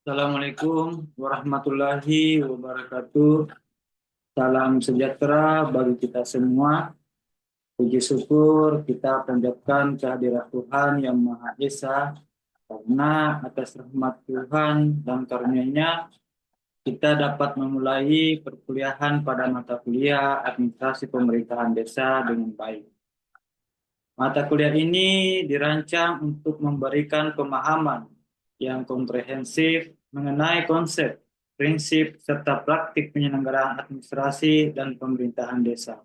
Assalamualaikum warahmatullahi wabarakatuh. Salam sejahtera bagi kita semua. Puji syukur kita panjatkan kehadirat Tuhan Yang Maha Esa, karena atas rahmat Tuhan dan karunia-Nya kita dapat memulai perkuliahan pada mata kuliah Administrasi Pemerintahan Desa dengan baik. Mata kuliah ini dirancang untuk memberikan pemahaman yang komprehensif mengenai konsep, prinsip, serta praktik penyelenggaraan administrasi dan pemerintahan desa.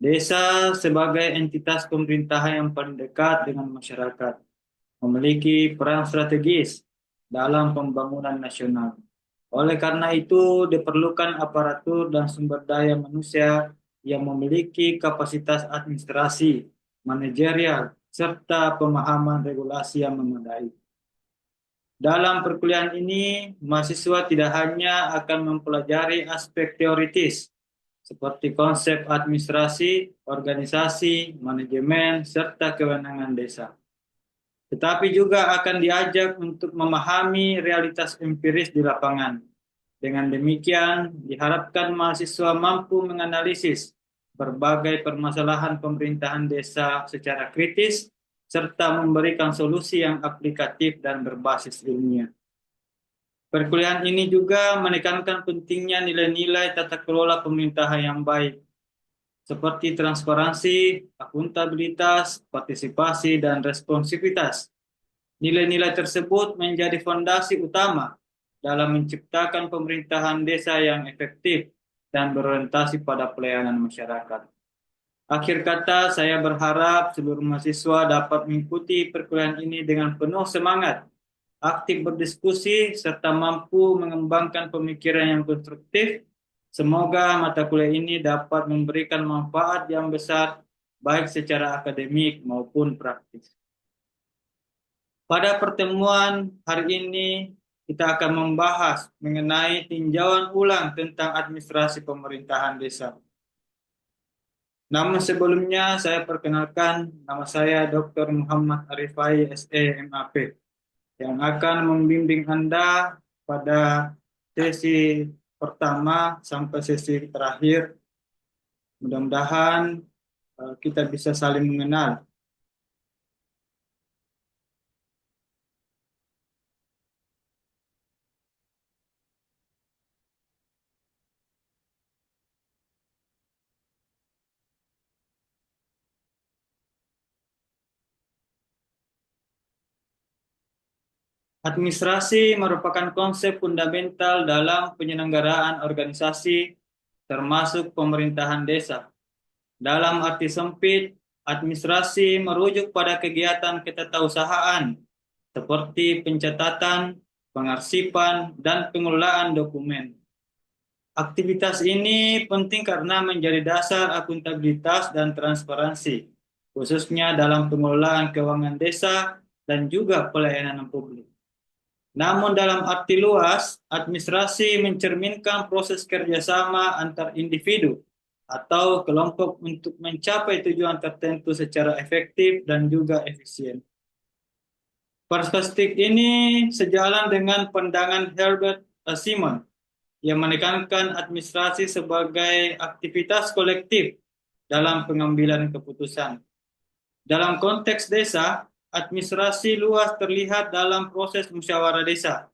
Desa sebagai entitas pemerintahan yang paling dekat dengan masyarakat, memiliki peran strategis dalam pembangunan nasional. Oleh karena itu, diperlukan aparatur dan sumber daya manusia yang memiliki kapasitas administrasi, manajerial, serta pemahaman regulasi yang memadai. Dalam perkuliahan ini, mahasiswa tidak hanya akan mempelajari aspek teoritis, seperti konsep administrasi, organisasi, manajemen, serta kewenangan desa, tetapi juga akan diajak untuk memahami realitas empiris di lapangan. Dengan demikian, diharapkan mahasiswa mampu menganalisis berbagai permasalahan pemerintahan desa secara kritis, serta memberikan solusi yang aplikatif dan berbasis ilmiah. Perkuliahan ini juga menekankan pentingnya nilai-nilai tata kelola pemerintahan yang baik, seperti transparansi, akuntabilitas, partisipasi, dan responsivitas. Nilai-nilai tersebut menjadi fondasi utama dalam menciptakan pemerintahan desa yang efektif dan berorientasi pada pelayanan masyarakat. Akhir kata, saya berharap seluruh mahasiswa dapat mengikuti perkuliahan ini dengan penuh semangat, aktif berdiskusi, serta mampu mengembangkan pemikiran yang konstruktif. Semoga mata kuliah ini dapat memberikan manfaat yang besar, baik secara akademik maupun praktis. Pada pertemuan hari ini, kita akan membahas mengenai tinjauan ulang tentang administrasi pemerintahan desa. Namun sebelumnya saya perkenalkan, nama saya Dr. Muhammad Arifai, SE, MAP, yang akan membimbing Anda pada sesi pertama sampai sesi terakhir. Mudah-mudahan kita bisa saling mengenal. Administrasi merupakan konsep fundamental dalam penyelenggaraan organisasi, termasuk pemerintahan desa. Dalam arti sempit, administrasi merujuk pada kegiatan ketetausahaan seperti pencatatan, pengarsipan, dan pengelolaan dokumen. Aktivitas ini penting karena menjadi dasar akuntabilitas dan transparansi, khususnya dalam pengelolaan keuangan desa dan juga pelayanan publik. Namun dalam arti luas, administrasi mencerminkan proses kerjasama antar individu atau kelompok untuk mencapai tujuan tertentu secara efektif dan juga efisien. Perspektif ini sejalan dengan pandangan Herbert Simon yang menekankan administrasi sebagai aktivitas kolektif dalam pengambilan keputusan. Dalam konteks desa, administrasi luas terlihat dalam proses musyawarah desa,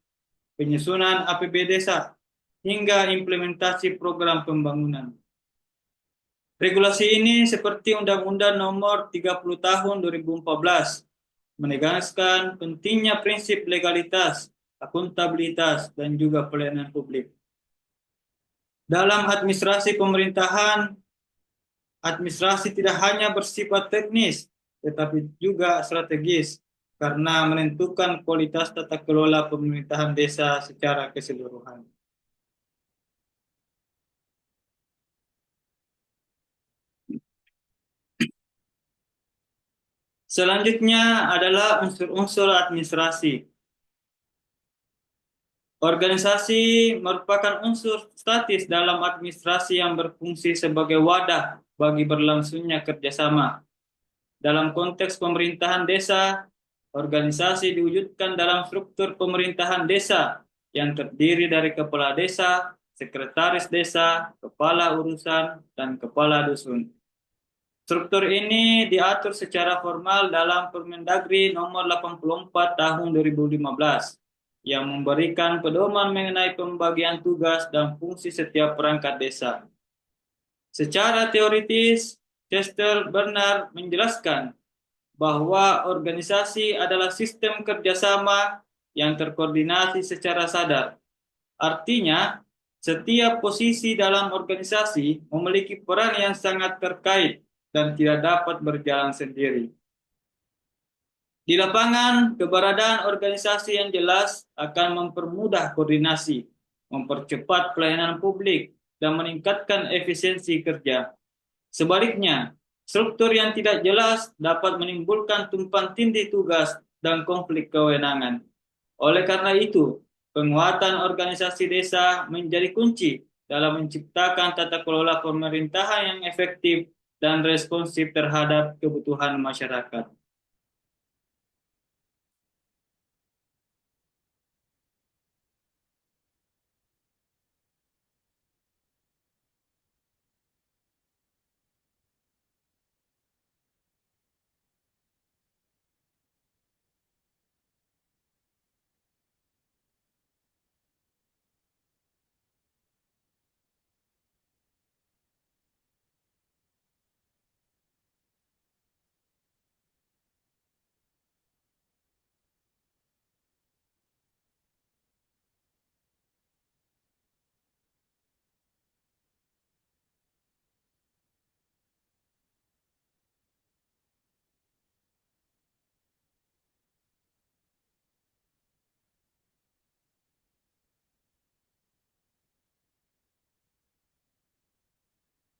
penyusunan APB desa, hingga implementasi program pembangunan. Regulasi ini seperti Undang-Undang Nomor 30 Tahun 2014 menegaskan pentingnya prinsip legalitas, akuntabilitas, dan juga pelayanan publik. Dalam administrasi pemerintahan, administrasi tidak hanya bersifat teknis, tetapi juga strategis, karena menentukan kualitas tata kelola pemerintahan desa secara keseluruhan. Selanjutnya adalah unsur-unsur administrasi. Organisasi merupakan unsur statis dalam administrasi yang berfungsi sebagai wadah bagi berlangsungnya kerjasama. Dalam konteks pemerintahan desa, Organisasi diwujudkan dalam struktur pemerintahan desa yang terdiri dari kepala desa, sekretaris desa, kepala urusan, dan kepala dusun. Struktur ini diatur secara formal dalam Permendagri nomor 84 tahun 2015 yang memberikan pedoman mengenai pembagian tugas dan fungsi setiap perangkat desa. Secara teoritis, Chester Bernard menjelaskan bahwa organisasi adalah sistem kerjasama yang terkoordinasi secara sadar. Artinya, setiap posisi dalam organisasi memiliki peran yang sangat terkait dan tidak dapat berjalan sendiri. Di lapangan, keberadaan organisasi yang jelas akan mempermudah koordinasi, mempercepat pelayanan publik, dan meningkatkan efisiensi kerja. Sebaliknya, struktur yang tidak jelas dapat menimbulkan tumpang tindih tugas dan konflik kewenangan. Oleh karena itu, penguatan organisasi desa menjadi kunci dalam menciptakan tata kelola pemerintahan yang efektif dan responsif terhadap kebutuhan masyarakat.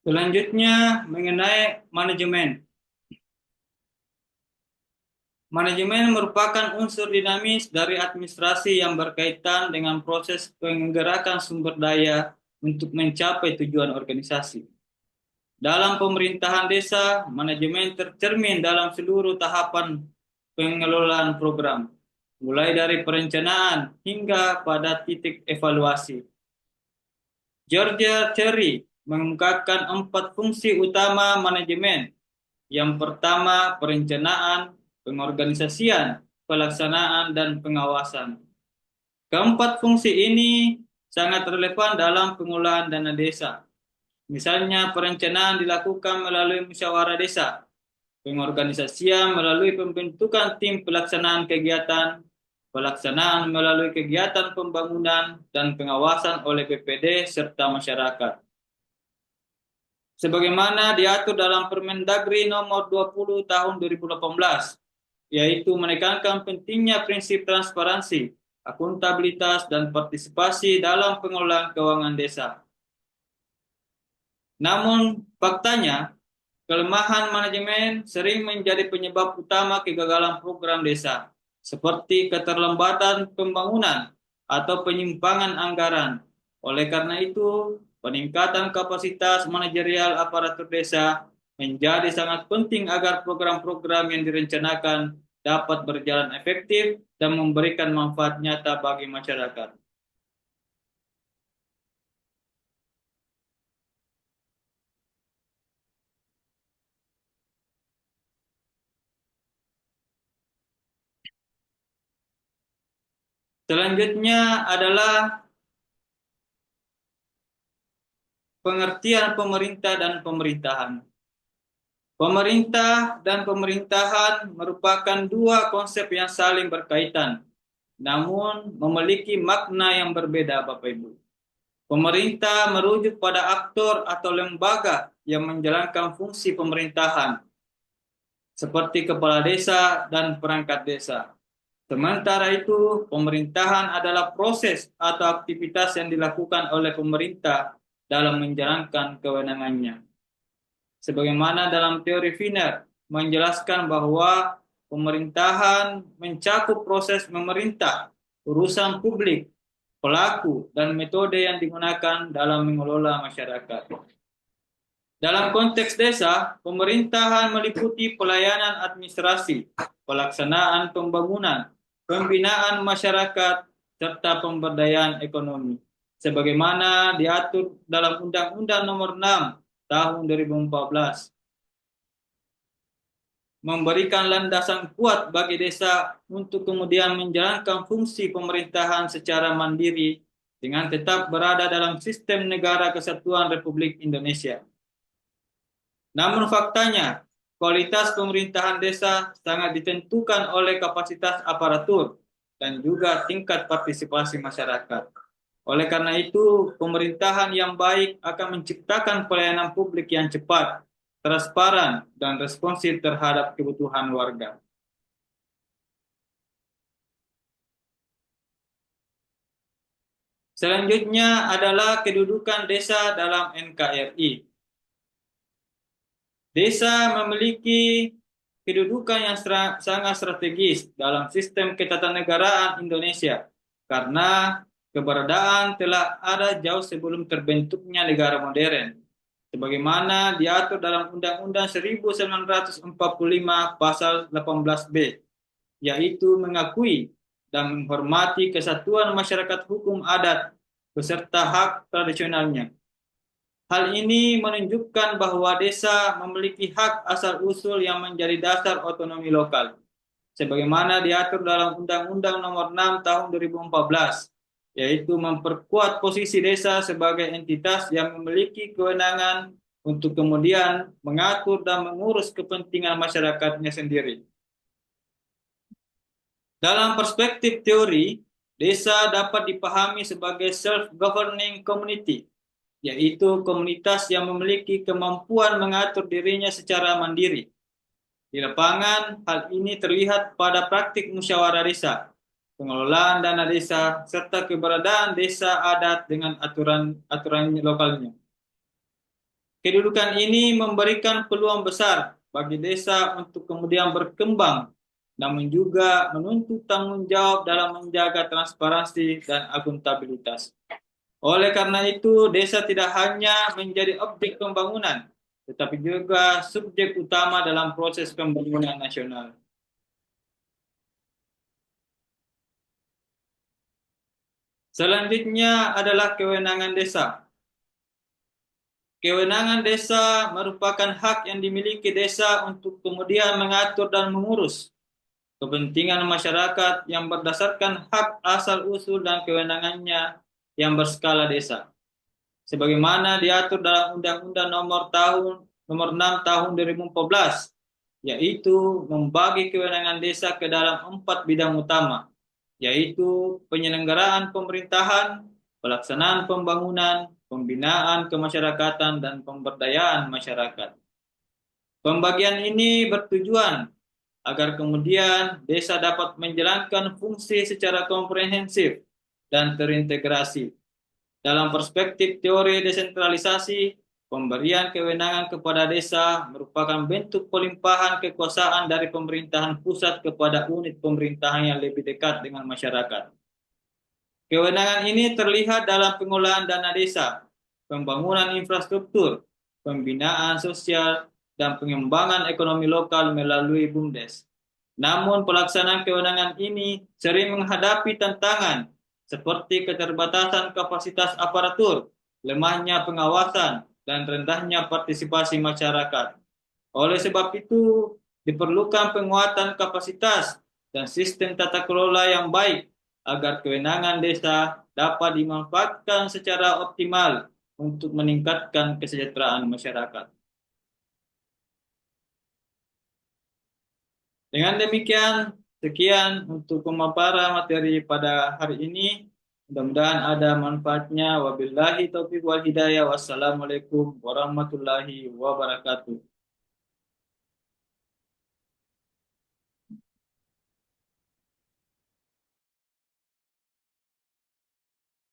Selanjutnya, mengenai manajemen. Manajemen merupakan unsur dinamis dari administrasi yang berkaitan dengan proses penggerakan sumber daya untuk mencapai tujuan organisasi. Dalam pemerintahan desa, manajemen tercermin dalam seluruh tahapan pengelolaan program, mulai dari perencanaan hingga pada titik evaluasi. George Cherry mengungkapkan 4 fungsi utama manajemen. Yang pertama, perencanaan, pengorganisasian, pelaksanaan, dan pengawasan. Keempat fungsi ini sangat relevan dalam pengelolaan dana desa. Misalnya, perencanaan dilakukan melalui musyawarah desa, pengorganisasian melalui pembentukan tim pelaksanaan kegiatan, pelaksanaan melalui kegiatan pembangunan, dan pengawasan oleh BPD serta masyarakat. Sebagaimana diatur dalam Permendagri nomor 20 tahun 2018, yaitu menekankan pentingnya prinsip transparansi, akuntabilitas, dan partisipasi dalam pengelolaan keuangan desa. Namun, faktanya, kelemahan manajemen sering menjadi penyebab utama kegagalan program desa, seperti keterlambatan pembangunan atau penyimpangan anggaran. Oleh karena itu, peningkatan kapasitas manajerial aparatur desa menjadi sangat penting agar program-program yang direncanakan dapat berjalan efektif dan memberikan manfaat nyata bagi masyarakat. Selanjutnya adalah pengertian pemerintah dan pemerintahan. Pemerintah dan pemerintahan merupakan dua konsep yang saling berkaitan, namun memiliki makna yang berbeda, Bapak Ibu. Pemerintah merujuk pada aktor atau lembaga yang menjalankan fungsi pemerintahan, seperti kepala desa dan perangkat desa. Sementara itu, pemerintahan adalah proses atau aktivitas yang dilakukan oleh pemerintah dalam menjalankan kewenangannya. Sebagaimana dalam teori Wiener menjelaskan bahwa pemerintahan mencakup proses memerintah, urusan publik, pelaku, dan metode yang digunakan dalam mengelola masyarakat. Dalam konteks desa, pemerintahan meliputi pelayanan administrasi, pelaksanaan pembangunan, pembinaan masyarakat, serta pemberdayaan ekonomi. Sebagaimana diatur dalam Undang-Undang Nomor 6 Tahun 2014, memberikan landasan kuat bagi desa untuk kemudian menjalankan fungsi pemerintahan secara mandiri dengan tetap berada dalam sistem negara kesatuan Republik Indonesia. Namun faktanya, kualitas pemerintahan desa sangat ditentukan oleh kapasitas aparatur dan juga tingkat partisipasi masyarakat. Oleh karena itu, pemerintahan yang baik akan menciptakan pelayanan publik yang cepat, transparan, dan responsif terhadap kebutuhan warga. Selanjutnya adalah kedudukan desa dalam NKRI. Desa memiliki kedudukan yang sangat strategis dalam sistem ketatanegaraan Indonesia karena keberadaan telah ada jauh sebelum terbentuknya negara modern. Sebagaimana diatur dalam Undang-Undang 1945 Pasal 18B, yaitu mengakui dan menghormati kesatuan masyarakat hukum adat beserta hak tradisionalnya. Hal ini menunjukkan bahwa desa memiliki hak asal-usul yang menjadi dasar otonomi lokal, sebagaimana diatur dalam Undang-Undang Nomor 6 Tahun 2014, yaitu memperkuat posisi desa sebagai entitas yang memiliki kewenangan untuk kemudian mengatur dan mengurus kepentingan masyarakatnya sendiri. Dalam perspektif teori, desa dapat dipahami sebagai self-governing community, yaitu komunitas yang memiliki kemampuan mengatur dirinya secara mandiri. Di lapangan, hal ini terlihat pada praktik musyawarah desa, pengelolaan dana desa, serta keberadaan desa adat dengan aturan lokalnya. Kedudukan ini memberikan peluang besar bagi desa untuk kemudian berkembang, namun juga menuntut tanggung jawab dalam menjaga transparansi dan akuntabilitas. Oleh karena itu, desa tidak hanya menjadi objek pembangunan, tetapi juga subjek utama dalam proses pembangunan nasional. Selanjutnya adalah kewenangan desa. Kewenangan desa merupakan hak yang dimiliki desa untuk kemudian mengatur dan mengurus kepentingan masyarakat yang berdasarkan hak asal-usul dan kewenangannya yang berskala desa, sebagaimana diatur dalam Undang-Undang Nomor 6 Tahun 2014, yaitu membagi kewenangan desa ke dalam 4 bidang utama, yaitu penyelenggaraan pemerintahan, pelaksanaan pembangunan, pembinaan kemasyarakatan, dan pemberdayaan masyarakat. Pembagian ini bertujuan agar kemudian desa dapat menjalankan fungsi secara komprehensif dan terintegrasi. Dalam perspektif teori desentralisasi, pemberian kewenangan kepada desa merupakan bentuk pelimpahan kekuasaan dari pemerintahan pusat kepada unit pemerintahan yang lebih dekat dengan masyarakat. Kewenangan ini terlihat dalam pengolahan dana desa, pembangunan infrastruktur, pembinaan sosial, dan pengembangan ekonomi lokal melalui BUMDes. Namun pelaksanaan kewenangan ini sering menghadapi tantangan seperti keterbatasan kapasitas aparatur, lemahnya pengawasan, dan rendahnya partisipasi masyarakat. Oleh sebab itu, diperlukan penguatan kapasitas dan sistem tata kelola yang baik agar kewenangan desa dapat dimanfaatkan secara optimal untuk meningkatkan kesejahteraan masyarakat. Dengan demikian, sekian untuk pemaparan materi pada hari ini. Mudah-mudahan ada manfaatnya. Wabillahi taufiq wal hidayah. Wassalamualaikum warahmatullahi wabarakatuh.